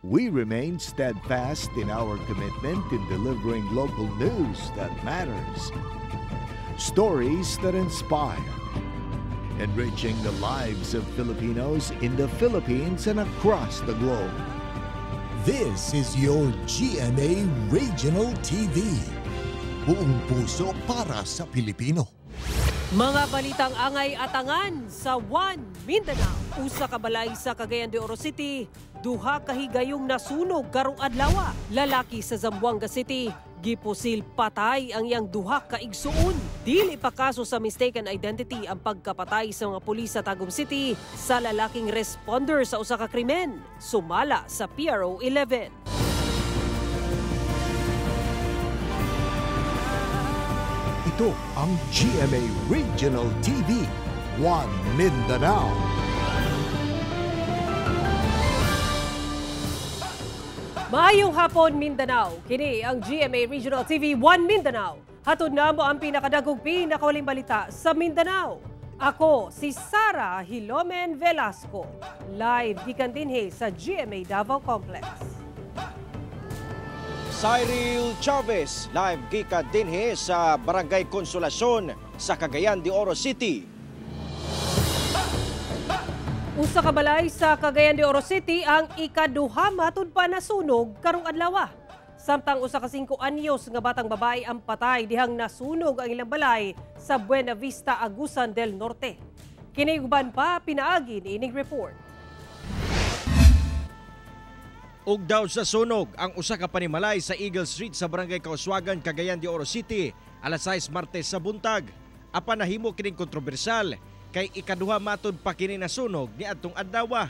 We remain steadfast in our commitment in delivering local news that matters. Stories that inspire. Enriching the lives of Filipinos in the Philippines and across the globe. This is your GMA Regional TV. Buong puso para sa Pilipino. Mga balitang angay at angan sa One Mindanao. Usa ka balay sa Cagayan de Oro City, duha ka higayong nasunog karong adlaw. Lalaki sa Zamboanga City, gipusil patay ang iyang duha ka igsuon. Dili pa kaso sa mistaken identity ang pagkapatay sa mga pulis sa Tagum City sa lalaking responder sa usa ka krimen. Sumala sa PRO 11. Ito ang GMA Regional TV, One Mindanao. Maayong hapon, Mindanao. Kini ang GMA Regional TV, One Mindanao. Hatod na mo ang pinakadagong pinakawaling balita sa Mindanao. Ako si Sara Hilomen Velasco. Live gikan dinhi sa GMA Davao Complex. Cyril Chavez, live gikan dinhi sa Barangay Consolacion sa Cagayan de Oro City. Usa ka balay sa Cagayan de Oro City ang ikaduha matud pa nasunog karong adlaw. Samtang usa ka 5 anyos nga batang babae ang patay dihang nasunog ang ilang balay sa Buena Vista, Agusan del Norte. Kiniguban pa pinaagi ni ining report. Ug daw sa sunog ang usa ka panimalay sa Eagle Street sa Barangay Kauswagan, Cagayan de Oro City, alas 6 Martes sa buntag. Apan nahimo kining kontrobersyal kay ikaduha matud pa kini nasunog niadtong adlaw.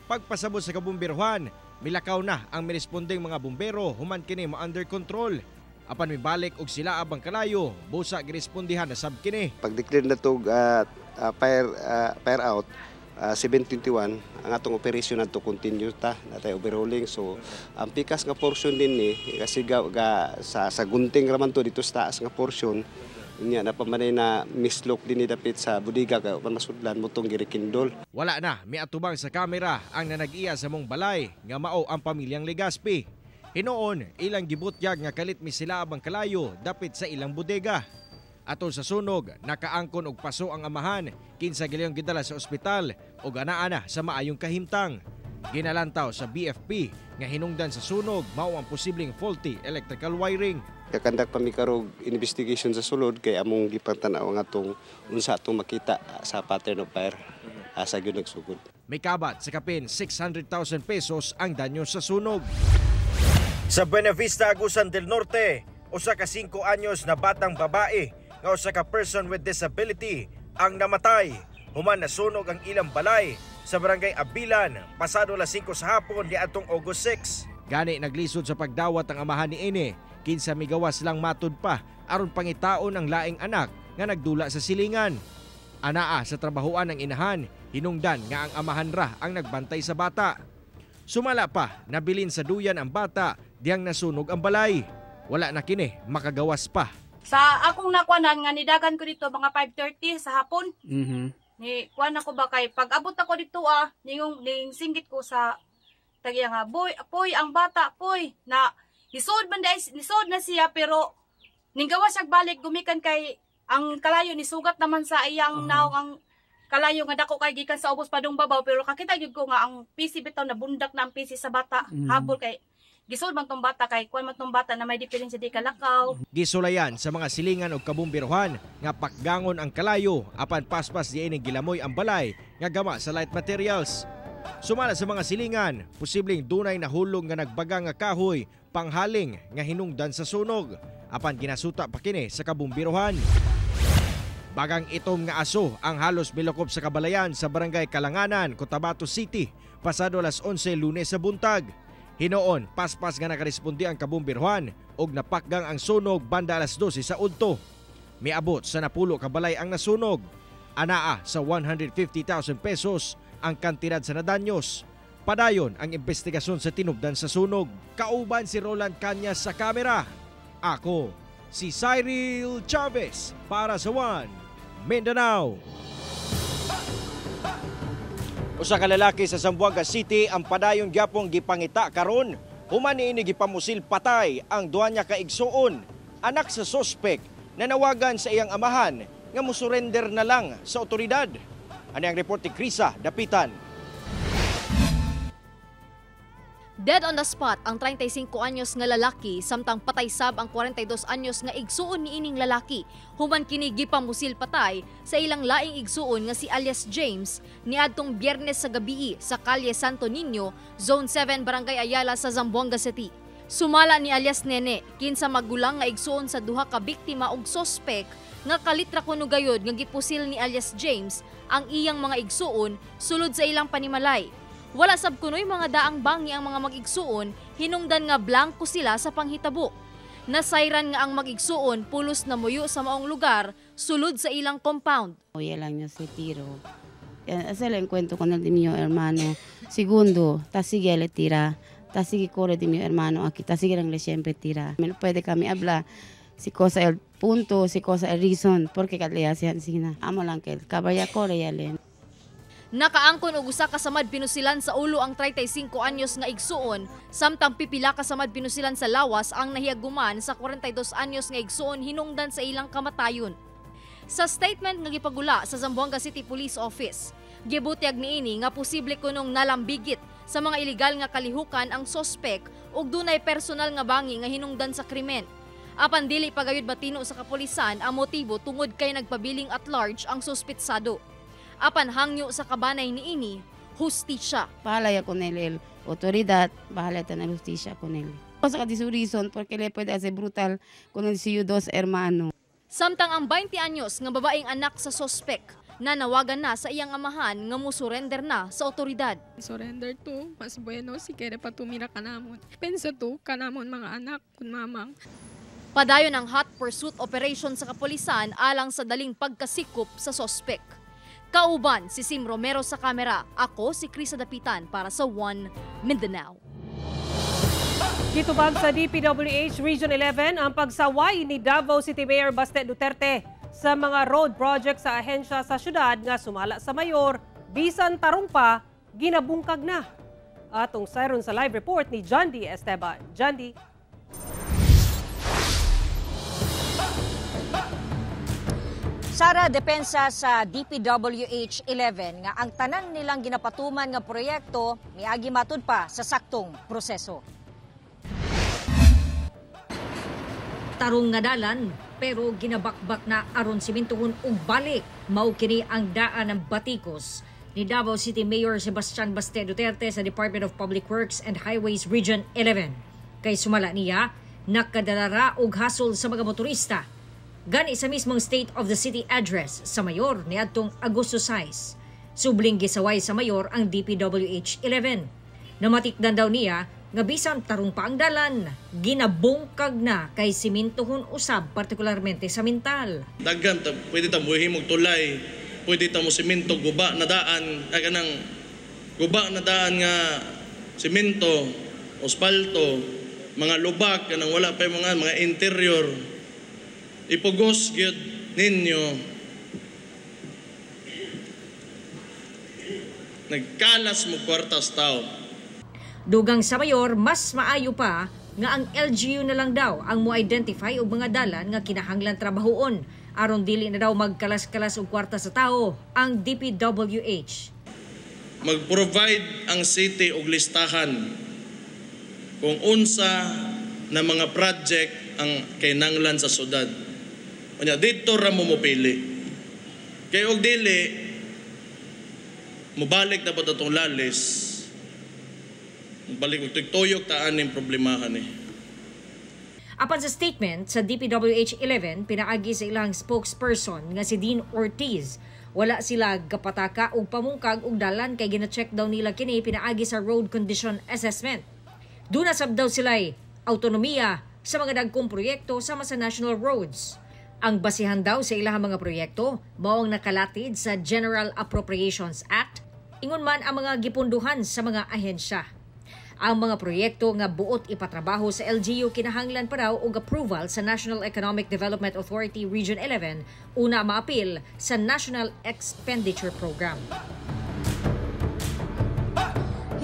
Pagpasabot sa kabumberohan, milakaw na ang mirespondeng mga bumbero human kini mo under control. Apan mibalik og sila abang kalayo, busa girespondihan na sab kini. Pag-declare na to fire out 721 ang atong operasyon nato continue ta natay overhauling, so ang pikas nga portion din ni kasi sa gunting raman to dito sa taas nga portion niya na pamanay na mislok din ni dapit sa budiga kay masudlan motong girikindol. Wala na miatubang sa kamera ang nanag-iya sa mong balay nga mao ang pamilyang Legaspi. Hinoon ilang gibutyag nga kalit mi sila abang kalayo dapit sa ilang bodega. Atol sa sunog, nakaangkon og paso ang amahan, kinsa gilayong gidala sa ospital ug anaa na sa maayong kahimtang. Ginalantaw sa BFP nga hinungdan sa sunog mao ang posibleng faulty electrical wiring. Kakandak pa mi karog investigation sa sulod kay among gipantanaw nga atong unsa atong makita sa pattern of fire asa gyud nagsugod. May kabat sa kapin 600,000 pesos ang danyo sa sunog. Sa Buena Vista, Agusan del Norte, usa ka 5 anyos na batang babae nga usa ka person with disability ang namatay human nasunog ang ilang balay sa Barangay Abilan pasado alas 5 sa hapon niadtong August 6. Gani naglisod sa pagdawat ang amahan ni ini, kinsa migawas lang matud pa aron pangitaon ang laing anak nga nagdula sa silingan. Anaa sa trabahoan ng inahan, hinungdan nga ang amahan ra ang nagbantay sa bata. Sumala pa, nabilin sa duyan ang bata diyang nasunog ang balay. Wala na kini makagawas pa. Sa akong nakuanan nga nidagan ko dito mga 5:30 sa hapon. Ni kuan ako ba kay pag abot ako dito ning singgit ko sa tagiya nga boy apoy ang bata poy na lisod na siya pero ninggawas siya balik gumikan kay ang kalayo ni sugat naman sa iyang naong ang kalayo nga dako kay gikan sa ubos padung babaw pero kakita gyud ko nga ang PC bitaw na bundak na ang PC sa bata habol kay gisod man tong bata kay kuan man tong bata na may diferensya di kalakaw. Gisulayan sa mga silingan og kabumberohan nga pakgangon ang kalayo apan paspas di ining gilamoy ang balay nga gama sa light materials. Sumala sa mga silingan, posibleng dunay nahulog nga nagbaga nga kahoy panghaling nga hinungdan sa sunog apan ginasuta pa kini sa kabumberohan. Bagang itom nga aso ang halos milokop sa kabalayan sa Barangay Kalanganan, Cotabato City pasado alas 11 Lunes sa buntag. Hinoon, paspas nga nakarespondi ang kabumberohan og napakgang ang sunog banda alas 12 sa udto. Miabot sa napulo ka balay ang nasunog. Anaa sa 150,000 pesos ang kantidad sa nadanyos. Padayon ang investigasyon sa tinubdan sa sunog. Kauban si Roland Cañas sa kamera. Ako, si Cyril Chavez para sa One Mindanao. Usa ka lalaki sa Zamboanga City ang padayon gyapong gipangita karon human niini gipamusil patay ang duha niya ka igsuon, anak sa suspek na nawagan sa iyang amahan nga mosurrender na lang sa otoridad. Ani ang report ni Krisa Dapitan. Dead on the spot ang 35 anyos nga lalaki samtang patay sab ang 42 anyos nga igsuon niining lalaki. Human kini gipamusil patay sa ilang laing igsuon nga si alias James niadtong Biyernes sa gabii sa Kalye Santo Niño, Zone 7, Barangay Ayala sa Zamboanga City. Sumala ni alias Nene kinsa magulang nga igsuon sa duha ka biktima ug sospek nga kalitra kuno gayud nga gipusil ni alias James ang iyang mga igsuon sulod sa ilang panimalay. Wala sab kunoy mga daang bangi ang mga mag-igsuon, hinungdan nga blanko sila sa panghitabo. Nasayran nga ang mag-igsuon pulos na muyo sa maong lugar sulod sa ilang compound. Oye lang niya si Tiro. Ese el encuentro con el de mi hermano. Segundo, ta sigue le tira. Ta sigue corre de mi hermano aquí. Ta sigue le siempre tira. Me lo puede kami hablar si cosa el punto, si cosa el reason, porque le hacían sina. Amo lang que el caballa corre ya le. Nakaangkon og usa ka samad pinusilan sa ulo ang 35 anyos nga igsuon, samtang pipila ka samad pinusilan sa lawas ang nahiaguman sa 42 anyos nga igsuon hinungdan sa ilang kamatayon. Sa statement nga gipagula sa Zamboanga City Police Office, gibutyag niini nga posible kunong nalambigit sa mga ilegal nga kalihukan ang sospek ug dunay personal nga bangi nga hinungdan sa krimen. Apan dili pagayud matino sa kapulisan ang motibo tungod kay nagpabiling at large ang suspitsado. Apan hangyo sa kabanay niini, hustisya. Bahala ya con el autoridad, bahala ya tener justicia con él. Cosa que dice reason porque le puede hacer brutal con el suyo dos hermano. Samtang ang 20 anyos nga babaeng anak sa sospek na nawagan na sa iyang amahan nga musurrender na sa otoridad. Surrender to, mas bueno si kere pa tumira kanamon. Pensa to, kanamon mga anak kun mamang. Padayon ang hot pursuit operation sa kapulisan alang sa daling pagkasikop sa sospek. Kauban si Sim Romero sa kamera. Ako si Krisa Dapitan para sa One Mindanao. Gitubag sa DPWH Region 11 ang pagsaway ni Davao City Mayor Baste Duterte sa mga road project sa ahensya sa syudad nga sumala sa mayor, bisan tarong pa, ginabungkag na. Atong sayron sa live report ni John D. Esteban. John D. Sara, depensa sa DPWH 11 nga ang tanan nilang ginapatuman nga proyekto miagi matud pa sa saktong proseso. Tarong nga dalan pero ginabakbak na aron simintuhon og balik mao kini ang daan ng batikos ni Davao City Mayor Sebastian Baste Duterte sa Department of Public Works and Highways Region 11. Kay sumala niya nakadalara og hasol sa mga motorista. Gani sa mismong State of the City address sa mayor niadtong Agosto 6. Subling gisaway sa mayor ang DPWH 11. Namatikdan daw niya nga bisan tarong pa ang dalan, ginabungkag na kay simintohon usab partikularmente sa mintal. Daghan pwede ta muhimog tulay, pwede ta mo simento guba na daan, kanang guba na daan nga simento, ospalto, mga lubak kanang wala pa mga interior. Ipugos gyud ninyo nagkalas mo kwartas tao. Dugang sa mayor, mas maayo pa nga ang LGU na lang daw ang mo-identify og mga dalan nga kinahanglan trabahoon aron dili na daw magkalas-kalas og kwarta sa tao ang DPWH. Mag-provide ang city og listahan kung unsa na mga project ang kinahanglan sa syudad. Unya dito ra mo mopili. Kay og dili mobalik na pud atong lalis. Balik og tuyok taan ning problemahan ni. Apan sa statement sa DPWH 11 pinaagi sa ilang spokesperson nga si Dean Ortiz, wala sila gapataka og pamungkag og dalan kay gina-check daw nila kini pinaagi sa road condition assessment. Duna sab daw sila'y autonomiya sa mga dagkong proyekto sama sa national roads. Ang basihan daw sa ilang mga proyekto mao ang nakalatid sa General Appropriations Act, ingon man ang mga gipunduhan sa mga ahensya. Ang mga proyekto nga buot ipatrabaho sa LGU kinahanglan pa raw og approval sa National Economic Development Authority Region 11 una maapil sa National Expenditure Program.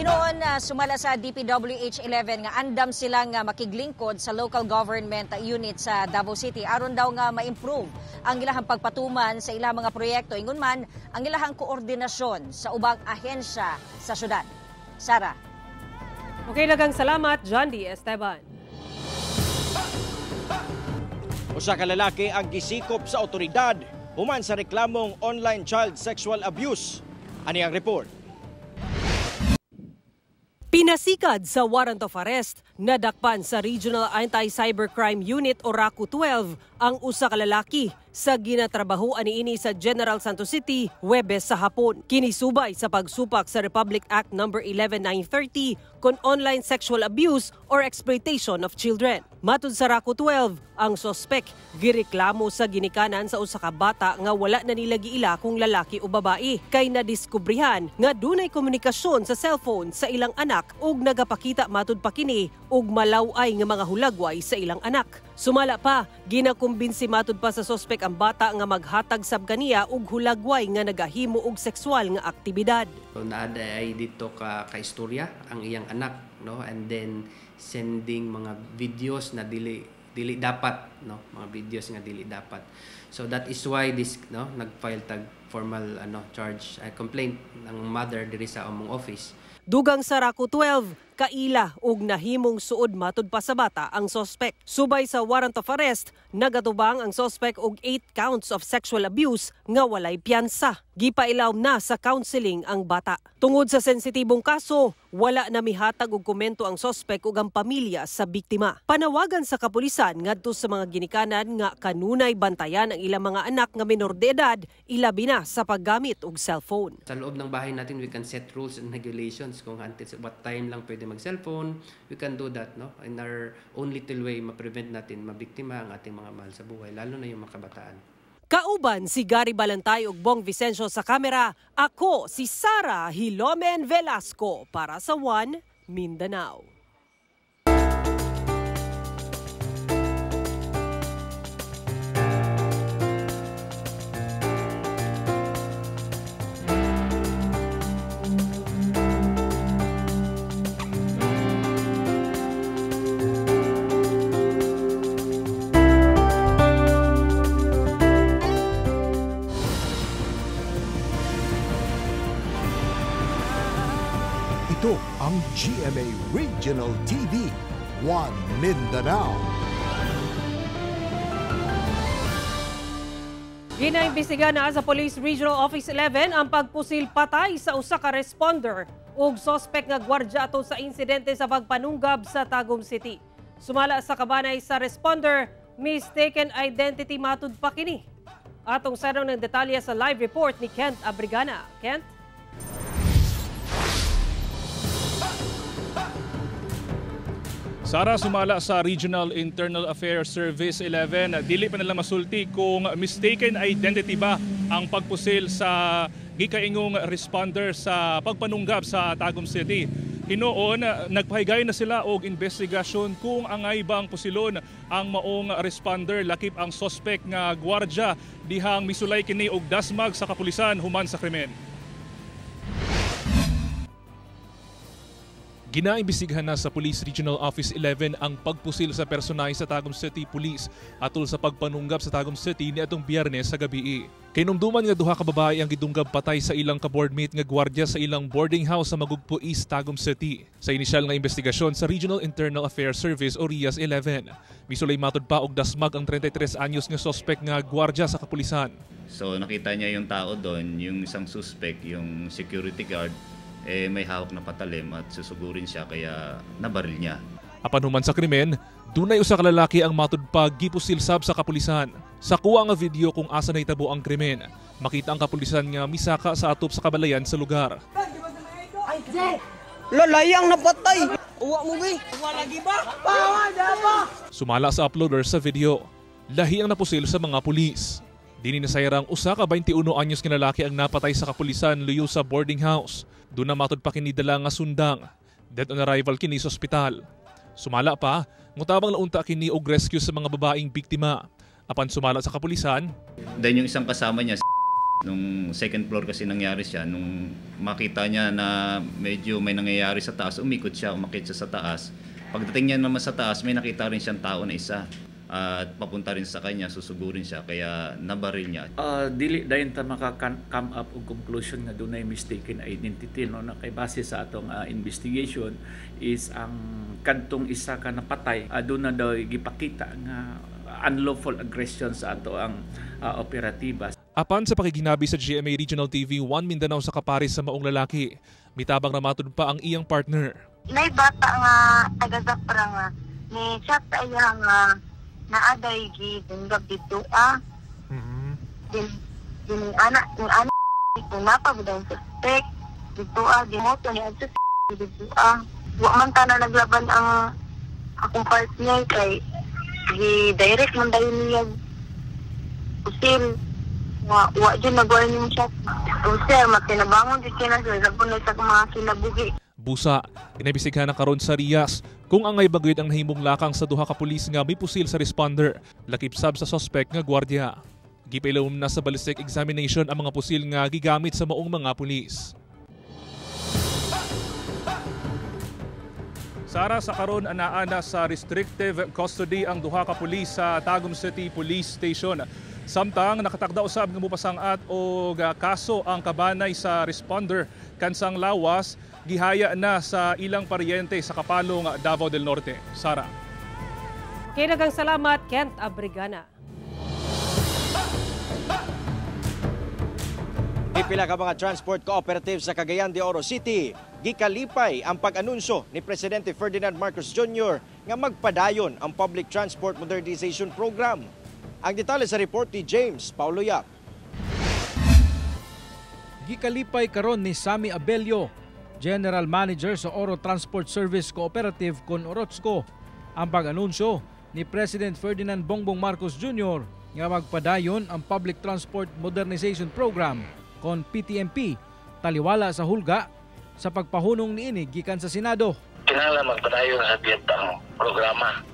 Hinoon sumala sa DPWH-11 nga andam silang makiglingkod sa local government unit sa Davao City aron daw nga ma-improve ang ilahang pagpatuman sa ilang mga proyekto ingon man ang ilahang koordinasyon sa ubang ahensya sa syudad. Sara. Okay, daghang salamat, John D. Esteban. Usa ka lalaki ang gisikop sa otoridad human sa reklamong online child sexual abuse. Ani ang report. Pinasikad sa warrant of arrest, nadakpan sa Regional Anti-Cybercrime Unit o RACU 12 ang usa ka lalaki sa ginatrabahoan niini sa General Santos City, Huwebes sa hapon. Kinisubay sa pagsupak sa Republic Act No. 11930 kon online sexual abuse or exploitation of children. Matud sa RACU 12, ang sospek gireklamo sa ginikanan sa usa ka bata nga wala na nila giila kung lalaki o babae kay nadiskubrihan nga dunay komunikasyon sa cellphone sa ilang anak ug nagapakita matud pa kini og malaway nga mga hulagway sa ilang anak. Sumala pa, ginakumbinsi matud pa sa sospek ang bata nga maghatag sab kaniya og hulagway nga nagahimo og sexual nga aktibidad. So naada ay dito ka istorya ang iyang anak, no, and then sending mga videos na dili dapat, no, mga videos nga dili dapat. So that is why this, no, nagfile tag formal charge complaint ng mother diri sa among office. Dugang sa RACU 12, kaila og nahimong suod matud pa sa bata ang sospek. Subay sa warrant of arrest, nagatubang ang sospek og 8 counts of sexual abuse nga walay piyansa. Gipailaw na sa counseling ang bata. Tungod sa sensitibong kaso, wala na mihatag og komento ang sospek ug ang pamilya sa biktima. Panawagan sa kapulisan ngadto sa mga ginikanan nga kanunay bantayan ang ilang mga anak nga minor de edad, ilabi na sa paggamit og cellphone. Sa loob ng bahay natin, we can set rules and regulations kung until what time lang pwede mag-cellphone. We can do that, no? In our own little way, ma-prevent natin mabiktima ang ating mga mahal sa buhay, lalo na yung mga kabataan. Kauban si Gary Balantay ug Bong Vicencio sa kamera. Ako si Sara Hilomen Velasco para sa One Mindanao. Ito ang GMA Regional TV, One Mindanao. Ginaimbestiga na sa Police Regional Office 11 ang pagpusil patay sa usa ka responder ug sospek nga gwardya ato sa insidente sa pagpanunggab sa Tagum City. Sumala sa kabanay sa responder, mistaken identity matud pa kini. Atong sarong ng detalye sa live report ni Kent Abrigana. Kent? Sara, sumala sa Regional Internal Affairs Service 11, dili pa nila masulti kung mistaken identity ba ang pagpusil sa gikaingong responder sa pagpanunggab sa Tagum City. Hinoon, nagpahigay na sila og investigasyon kung angay bang pusilon ang maong responder lakip ang sospek nga gwardya dihang misulay kini og dasmag sa kapulisan human sa krimen. Ginaimbestigahan na sa Police Regional Office 11 ang pagpusil sa personay sa Tagum City Police atol sa pagpanunggab sa Tagum City niadtong Biyernes sa gabi. Kinumduman nga duha ka babae ang gidunggab patay sa ilang ka-boardmate nga gwardya sa ilang boarding house sa Magugpo East, Tagum City. Sa inisyal nga investigasyon sa Regional Internal Affairs Service o RIAS 11, misulay matud pa og dasmag ang 33 anyos nga suspect nga gwardya sa kapulisan. So nakita niya yung tao doon, yung isang suspect, yung security guard, may hawak na patalim at susugurin siya kaya nabaril niya. Apan human sa krimen, dunay usa ka lalaki ang matudpag gipusil sab sa kapulisan. Sa kuha nga video kung asa nahitabo ang krimen, makita ang kapulisan nga misaka sa atop sa kabalayan sa lugar. Ay, lalayang napatay! Uwa mo ba? Uwa lagi ba? Sumala sa uploader sa video, lahi ang napusil sa mga pulis. Dini nasayarang usa ka 21 anyos nga lalaki ang napatay sa kapulisan luyo sa boarding house. Doon na matud pa kini dala nga sundang. Dead on arrival kini sa ospital. Sumala pa, mutabang launta kini og rescue sa mga babaeng biktima. Apan sumala sa kapulisan. Then yung isang kasama niya, Nung second floor kasi nangyari siya, nung makita niya na medyo may nangyayari sa taas, umikot siya, umakit siya sa taas. Pagdating niya naman sa taas, may nakita rin siyang tao na isa. At papunta rin sa kanya, susugurin siya, kaya nabaril niya. Dili dayon ta maka-come up og conclusion nga dunay mistaken identity, no, na kay base sa atong investigation is ang kadtong isa ka napatay aduna daw gipakita nga unlawful aggression sa ato ang operatiba. Apan sa pakiginabi sa GMA Regional TV 1 Mindanao sa kapares sa maong lalaki, mitabang namatod pa ang iyang partner. May bata nga taga-Zapra nga ni chat sa iya nga naaday gidunggab dito din anak kung napabudang suspect dito dimoto ni adto dito wa man ta na naglaban ang akong partner kay gi-direct man dayon niya usil wa dyan nagawin yung shot. Sir, matinabangon din kinasal sa punay sa mga kinabuhi. Busa, inabisighan na karon sa Rias kung angay bagayod ang nahimong lakang sa duha ka pulis nga may pusil sa responder, lakip sab sa suspect nga gwardiya. Gipailawom na sa ballistic examination ang mga pusil nga gigamit sa maong mga pulis. Sara, sa karon anaana sa restrictive custody ang duha ka pulis sa Tagum City Police Station. Samtang nakatagda usab nga mupasang-at og kaso ang kabanay sa responder kansang lawas gihaya na sa ilang paryente sa Kapalong, Davao del Norte. Sara. Kinagang salamat, Kent Abrigana. Ipila ka mga transport cooperative sa Cagayan de Oro City, gikalipay ang pag-anunsyo ni Presidente Ferdinand Marcos Jr. nga magpadayon ang Public Transport Modernization Program. Ang detalye sa report ni James Paulo Yap. Gikalipay karon ni Sammy Abelio, General Manager sa Oro Transport Service Cooperative kon Orozco, ang pag-anunsyo ni President Ferdinand Bongbong Marcos Jr. nga magpadayon ang Public Transport Modernization Program kon PTMP taliwala sa hulga sa pagpahunong niini gikan sa Senado. Kinahanglan magpadayon sa biyetang programa.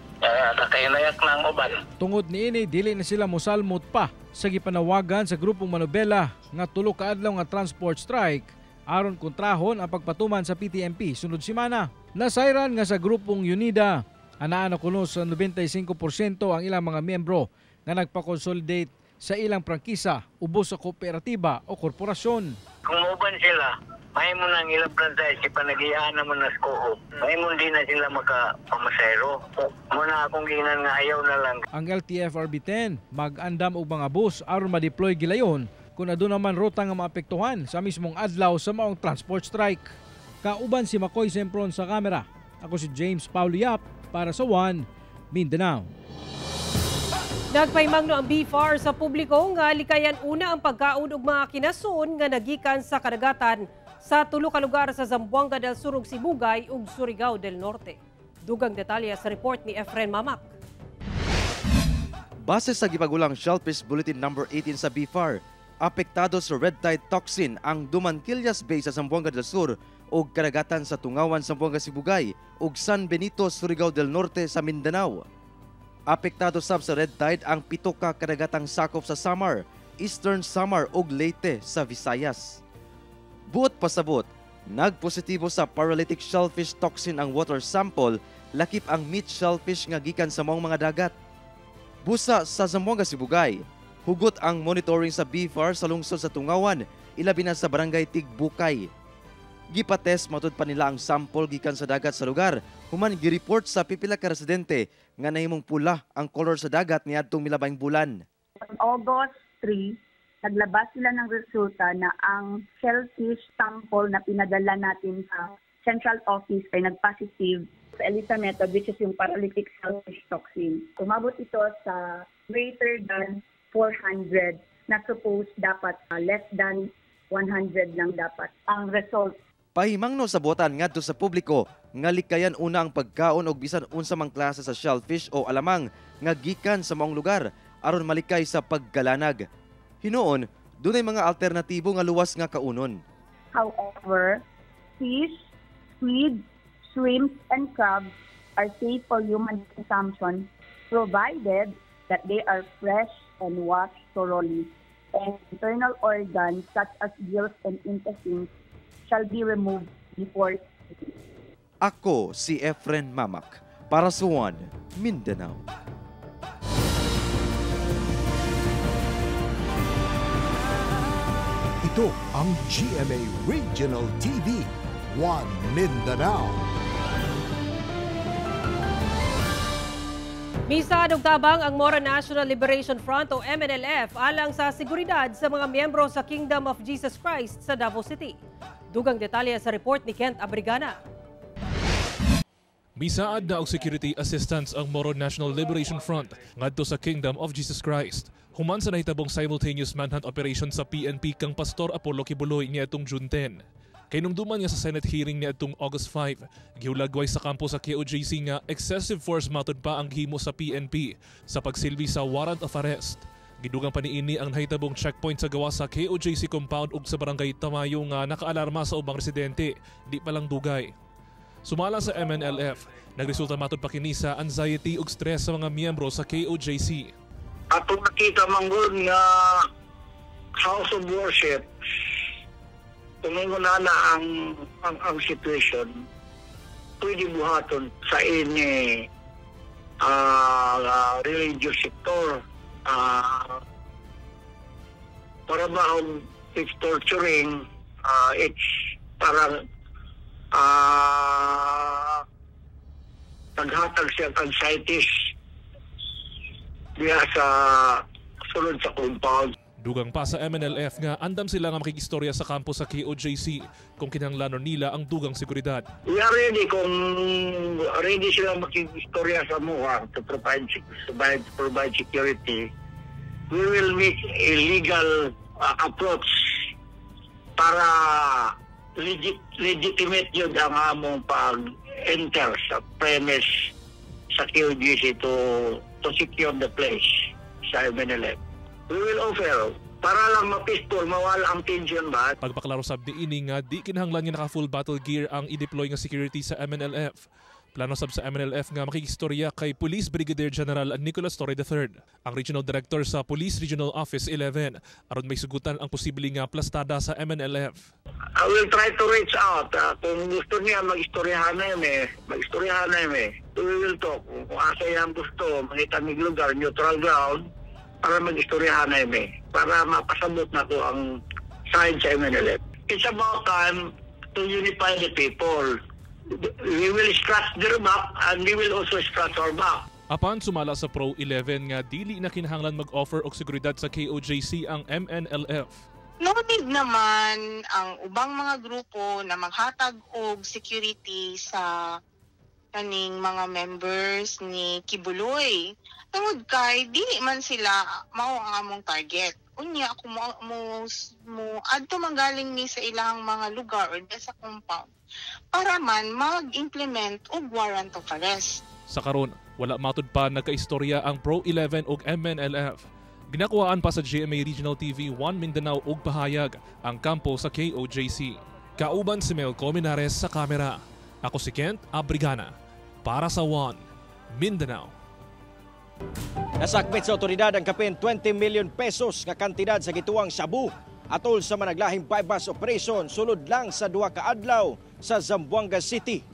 Kakainayak na ang uban. Tungod niini dili na sila mosalmot pa sa gipanawagan sa grupong Manobela nga tulo ka adlaw nga transport strike aron kontrahon ang pagpatuman sa PTMP sunod semana. Nasayran nga sa grupong Unida anaa na kuno sa 95% ang ilang mga miyembro nga nagpa-consolidate sa ilang prangkisa ubos sa kooperatiba o korporasyon. Kung uban sila, may mo nang ilang franchise, ipanagiyaan naman na sko. May mo din na sila makapamasero. Muna akong ginan nga ayaw na lang. Ang LTFRB-10 mag-andam og mga bus aron ma-deploy gilayon kung aduna naman ruta nga maapektuhan sa mismong adlaw sa maong transport strike. Kauban si Makoy Sempron sa kamera. Ako si James Paulo Yap para sa One Mindanao. Nagpaymangno ang BFAR sa publiko nga likayan una ang pagkaon og mga kinasun nga nagikan sa kadagatan sa tulo ka lugar sa Zamboanga del Sur ug Sibugay ug Surigao del Norte. Dugang detalye sa report ni Efren Mamak. Base sa gipagulang Shellfish Bulletin No. 18 sa BFAR, apektado sa red tide toxin ang Dumanquillas Bay sa Zamboanga del Sur ug kadagatan sa Tungawan, Zamboanga, Sibugay ug San Benito, Surigao del Norte sa Mindanao. Apektado sab sa red tide ang 7 ka kadagatang sakop sa Samar, Eastern Samar ug Leyte sa Visayas. Buot pasabot, nagpositibo sa paralytic shellfish toxin ang water sample, lakip ang meat shellfish nga gikan sa maong mga dagat. Busa sa Zamboanga, Sibugay, hugot ang monitoring sa BFAR sa lungsod sa Tungawan, ilabi na sa barangay Tigbukay. Gipatest matud pa nila ang sample gikan sa dagat sa lugar, human gireport sa pipila ka residente nga nahimong pula ang color sa dagat niadtong milabayng bulan. August 3, naglabas sila ng resulta na ang shellfish sample na pinadala natin sa central office ay nag-positive sa ELISA method, which is yung paralytic shellfish toxin. Umabot ito sa greater than 400 na suppose dapat less than 100 lang dapat ang result. Pahimangno sa botan ngadto sa publiko nga likayan una ang pagkaon og bisan unsa mang klase sa shellfish o alamang nga gikan sa maong lugar aron malikay sa paggalanag. Hinuon, dunay mga alternatibo nga luwas nga kaunon. However, fish, squid, shrimp, and crabs are safe for human consumption provided that they are fresh and washed thoroughly. and internal organs such as gills and intestines shall be removed before. Ako si Efren Mamak para sa One Mindanao. Ito ang GMA Regional TV, One Mindanao. Misa tabang ang Moro National Liberation Front o MNLF alang sa seguridad sa mga miyembro sa Kingdom of Jesus Christ sa Davao City. Dugang detalye sa report ni Kent Abrigana. Misaad na og security assistance ang Moro National Liberation Front ngadto sa Kingdom of Jesus Christ. Human sa nahitabong simultaneous manhunt operation sa PNP kang Pastor Apollo Kibuloy niadtong June 10. Kay numduman niya sa Senate hearing niadtong August 5, giulagway sa kampo sa KOJC nga excessive force matud pa ang gihimo sa PNP sa pagsilbi sa warrant of arrest. Gidugang pa niini ang nahitabong checkpoint sa gawa sa KOJC compound ug sa barangay Tamayo nga nakaalarma sa ubang residente, di pa lang dugay. Sumala sa MNLF, nagresulta matud pa kini sa anxiety ug stress sa mga miyembro sa KOJC. Atong nakita manggod nga House of Worship, tumingon na ang situation, pwede buhaton sa ini religious sector. Para ba it's torturing, it's parang naghatag siya anxieties diya sa sulod sa compound. Dugang pa sa MNLF nga andam sila nga makikistorya sa kampo sa KOJC kung kinahanglanon nila ang dugang seguridad. We are ready kung ready sila makikistorya sa MOA to provide security. We will make a legal approach para legitimate yun ang among pag-enter sa premise sa KOJC to secure the place sa MNLF. We will offer para lang ma-peaceful, mawala ang tension ba? Pagpaklaro sab ni ini nga di kinahanglan nga naka full battle gear ang i-deploy nga security sa MNLF. Plano sab sa MNLF nga makikistorya kay Police Brigadier General Nicolas Torre III, ang Regional Director sa Police Regional Office 11, aron may sugutan ang posibleng nga plastada sa MNLF. I will try to reach out. Kung gusto niya mag-istoryahan na yun we will talk. Kung asa yan gusto, makita ng lugar, neutral ground, para mag-istoryahan na yun para mapasabot na ko ang side sa MNLF. It's about time to unify the people. We will scratch their back and we will also scratch our back. Apan sumala sa Pro 11 nga dili na kinahanglan mag-offer og seguridad sa KOJC ang MNLF. No need naman ang ubang mga grupo na maghatag og security sa kaning mga members ni Kibuloy. Tungod kay dili man sila mao ang among target. Unya ako mo adto manggaling ni sa ilang mga lugar or sa compound para man mag-implement og warrant of arrest. Sa karon, wala matud pa nagkaistorya ang Pro 11 ug MNLF. Ginakuhaan pa sa GMA Regional TV 1 Mindanao og pahayag ang kampo sa KOJC. Kauban si Mel Cominares sa kamera. Ako si Kent Abrigana para sa 1 Mindanao. Nasakmit sa otoridad ang kapin 20 million pesos nga kantidad sa gituang shabu atol sa managlahing bypass operation sulod lang sa 2 ka adlaw sa Zamboanga City.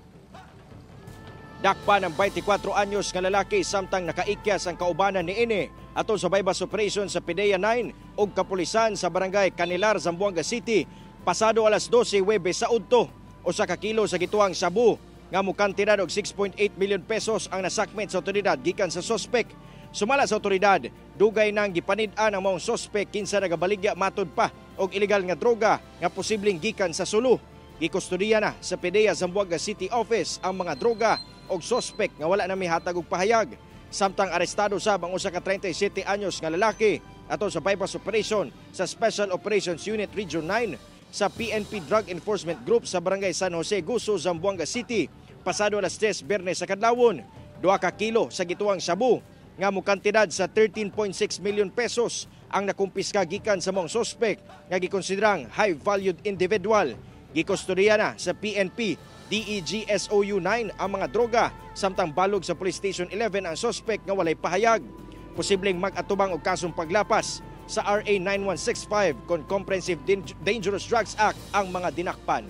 Dakpa ng 24 anyos nga lalaki samtang nakaikyas ang kaubanan ni ini atol sa bypass operation sa PDEA 9 ug kapulisan sa barangay Canilar, Zamboanga City pasado alas 12 Huwebes sa udto. Usa ka kilo sa gituang shabu nga mukantidad og 6.8 million pesos ang nasakmit sa otoridad gikan sa sospek. Sumala sa otoridad, dugay nang gipanid-an ang mga sospek kinsa nagabaligya matud pa og ilegal nga droga nga posibleng gikan sa Sulu. Gikustodiya na sa PDEA Zamboanga City Office ang mga droga og sospek nga wala na mihatag og pahayag. Samtang arestado sab ang usa ka 37 anyos nga lalaki atol sa bypass operation sa Special Operations Unit Region 9 sa PNP Drug Enforcement Group sa Barangay San Jose, Guso, Zamboanga City pasado alas 10 Biyernes sa kadlawon. 2 ka kilo sa gituang shabu nga mukantidad sa 13.6 million pesos ang nakumpiska gikan sa mga sospek nga gikonsiderang high-valued individual. Gikustodiya na sa PNP DEGSOU 9 ang mga droga samtang balog sa Police Station 11 ang sospek nga walay pahayag. Posibleng mag-atubang og kasong paglapas sa RA 9165 kon Comprehensive Dangerous Drugs Act ang mga dinakpan.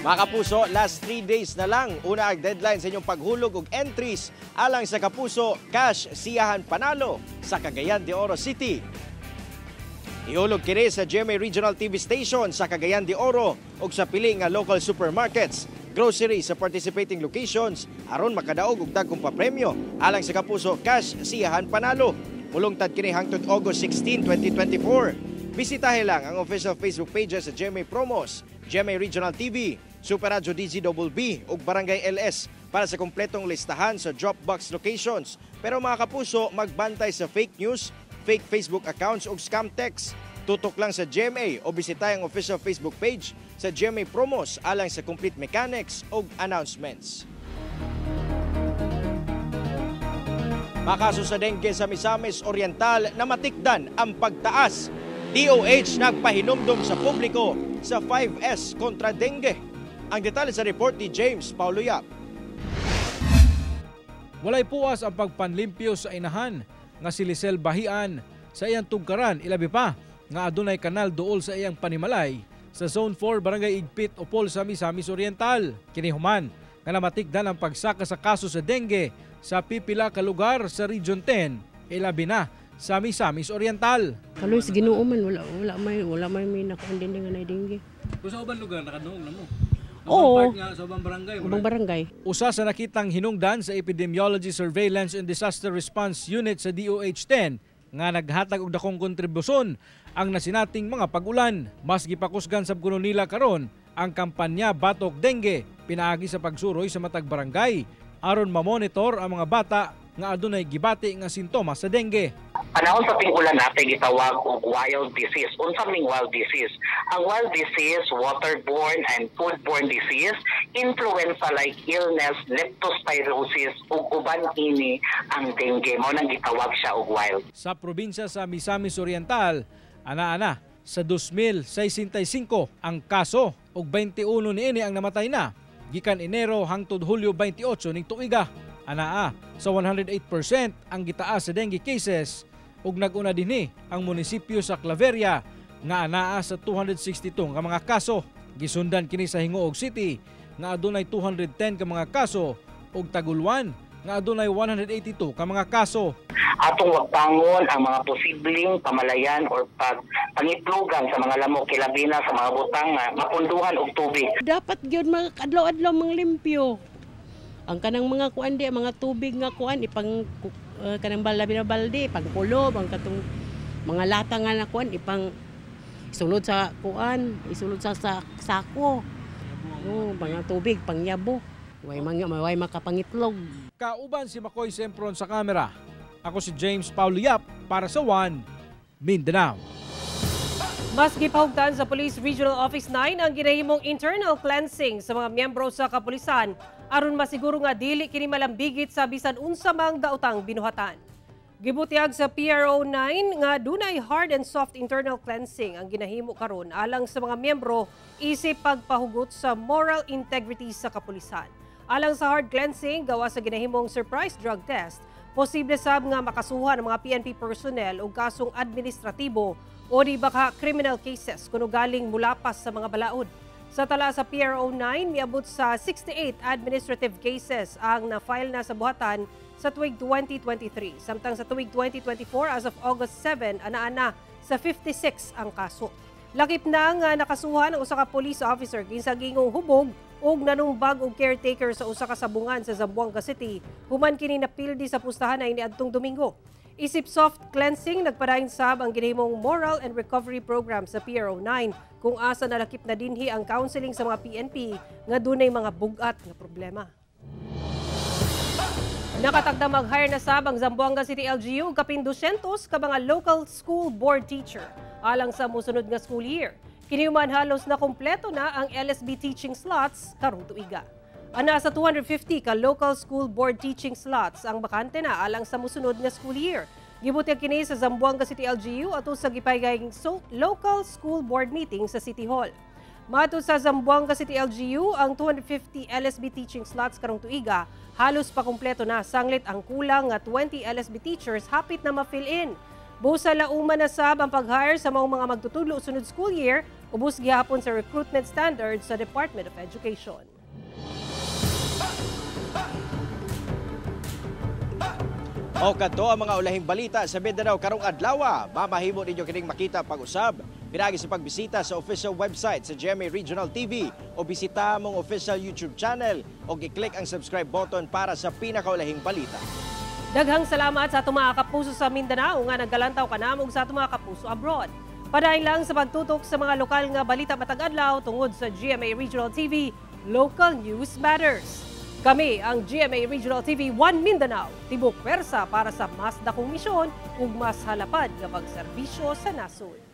Mga kapuso, last 3 days na lang una ang deadline sa inyong paghulog og entries alang sa Kapuso Cash Siyahan Panalo sa Cagayan de Oro City. Ihulog kini sa GMA Regional TV Station sa Cagayan de Oro ug sa pili nga local supermarkets, grocery sa participating locations aron makadaog og dagkong papremyo alang sa Kapuso Cash Siyahan Panalo. Mulungtad kini hangtod August 16, 2024. Bisitahin lang ang official Facebook pages sa GMA Promos, GMA Regional TV, Super Radio DZBB ug Barangay LS para sa kompletong listahan sa Dropbox locations. Pero mga kapuso, magbantay sa fake news, fake Facebook accounts ug scam text. Tutok lang sa GMA o bisitay ang official Facebook page sa GMA Promos alang sa complete mechanics ug announcements. Makaso sa dengue sa Misamis Oriental na matikdan ang pagtaas. DOH nagpahinumdum sa publiko sa 5S kontra dengue. Ang detalye sa report ni James Paulo Yap. Walay puwas ang pagpanlimpyo sa inahan nga si Lisel Bahian sa iyang tugkaran, ilabi pa nga adunay kanal duol sa iyang panimalay sa Zone 4 Barangay Igpit Opol sa Misamis Oriental. Kinihuman nga namatikdan ang pagsaka sa kaso sa dengue sa pipila ka lugar sa Region 10, ilabi na sa Misamis Oriental. Kaloy sa Ginoo man wala may nakuan din nga nay dengue. Sa ubang lugar nakaduog na mo. Oo. Sa ubang barangay. Ubang barangay. Usa sa nakitang hinungdan sa Epidemiology Surveillance and Disaster Response Unit sa DOH-10 nga naghatag og dakong kontribusyon ang nasinating mga pag-ulan. Mas gipakusgan sab kuno nila karon ang kampanya Batok Dengue pinaagi sa pagsuroy sa matag barangay aron ma-monitor ang mga bata nga adunay gibati nga sintomas sa dengue. Panahon sa ting-ulan natin gitawag og wild disease. Unsa ming wild disease? Ang wild disease, waterborne and foodborne disease, influenza-like illness, leptospirosis ug uban ini ang dengue. Mao nang gitawag siya og wild. Sa probinsya sa Misamis Oriental, ana-ana sa 2065 ang kaso ug 21 niini ang namatay na gikan Enero hangtod Hulyo 28 ning tuiga. Anaa sa 108% ang gitaas sa dengue cases ug nag-una dinhi ang munisipyo sa Claveria nga anaa sa 262 ka mga kaso. Gisundan kini sa Hingoog City nga adunay 210 ka mga kaso ug Taguluan nga adunay 182 ka mga kaso. Atong wagtangon ang mga posibleng pamalayan or pangitlugan sa mga lamok kilabi na sa mga butang nga mapunduhan og tubig. Dapat gyud adlaw-adlaw manglimpyo. Ang kanang mga kuan di mga tubig nga kuan ipang kanang balde pangkulob ang katong mga lata nga na kuan ipang isulod sa kuan, isulod sa sako. Mga tubig pangyabo. Way makapangitlog. Kauban si Makoy Sempron sa kamera. Ako si James Paulo Yap para sa One Mindanao. Mas gipahugtan sa Police Regional Office 9 ang ginahimong internal cleansing sa mga miyembro sa kapulisan aron masiguro nga dili kini malambigit sa bisan unsa mang daotang binuhatan. Gibutiag sa PRO 9 nga dunay hard and soft internal cleansing ang ginahimo karon alang sa mga miyembro isip pagpahugot sa moral integrity sa kapulisan. Alang sa hard cleansing gawa sa ginahimong surprise drug test, posible sab nga makasuhan ang mga PNP personnel og kasong administratibo o di baka criminal cases kuno galing mulapas sa mga balaod. Sa tala sa PRO 9, miabot sa 68 administrative cases ang na-file na sa buhatan sa tuig 2023. Samtang sa tuig 2024 as of August 7, ana-ana sa 56 ang kaso. Lakip na nga nakasuhan ang usa ka police officer kinsa gingong hubog ug nanumbag og caretaker sa usa ka sabungan sa Zamboanga City human kini napildi sa pustahan ay niadtong Domingo. Isip soft cleansing, nagpadayon sab ang ginahimong moral and recovery program sa PRO 9 kung asa nalakip na dinhi ang counseling sa mga PNP nga dunay mga bugat nga problema. Nakatagda mag-hire na sab ang Zamboanga City LGU kapin 200 ka mga local school board teacher alang sa mosunod nga school year. Kinihuman halos na kompleto na ang LSB teaching slots karong tuiga. Ana sa 250 ka local school board teaching slots ang bakante na alang sa mosunod nga school year. Gibutyag kini sa Zamboanga City LGU ato sa gipaygayng local school board meeting sa City Hall. Matud sa Zamboanga City LGU, ang 250 LSB teaching slots karong tuiga halos pa kumpleto na. Sanglit ang kulang nga 20 LSB teachers hapit na ma-fill in. Busa lauman na sab ang pag-hire sa mga magtutulo sunod school year, ubos gihapon sa recruitment standards sa Department of Education. O kadto ang mga ulahing balita sa Mindanao karong adlaw. Mamahimo ninyo kining makita pag-usab pinagi sa pagbisita sa official website sa GMA Regional TV o bisita mong official YouTube channel o i-click ang subscribe button para sa pinakaulahing balita. Daghang salamat sa atong mga kapuso sa Mindanao nga naggalantaw kanamong sa atong mga kapuso abroad. Padayon lang sa pagtutok sa mga lokal nga balita matag adlaw tungod sa GMA Regional TV, Local News Matters. Kami ang GMA Regional TV 1 Mindanao, tibok pwersa para sa mas dakong misyon ug mas halapad nga pagserbisyo sa nasod.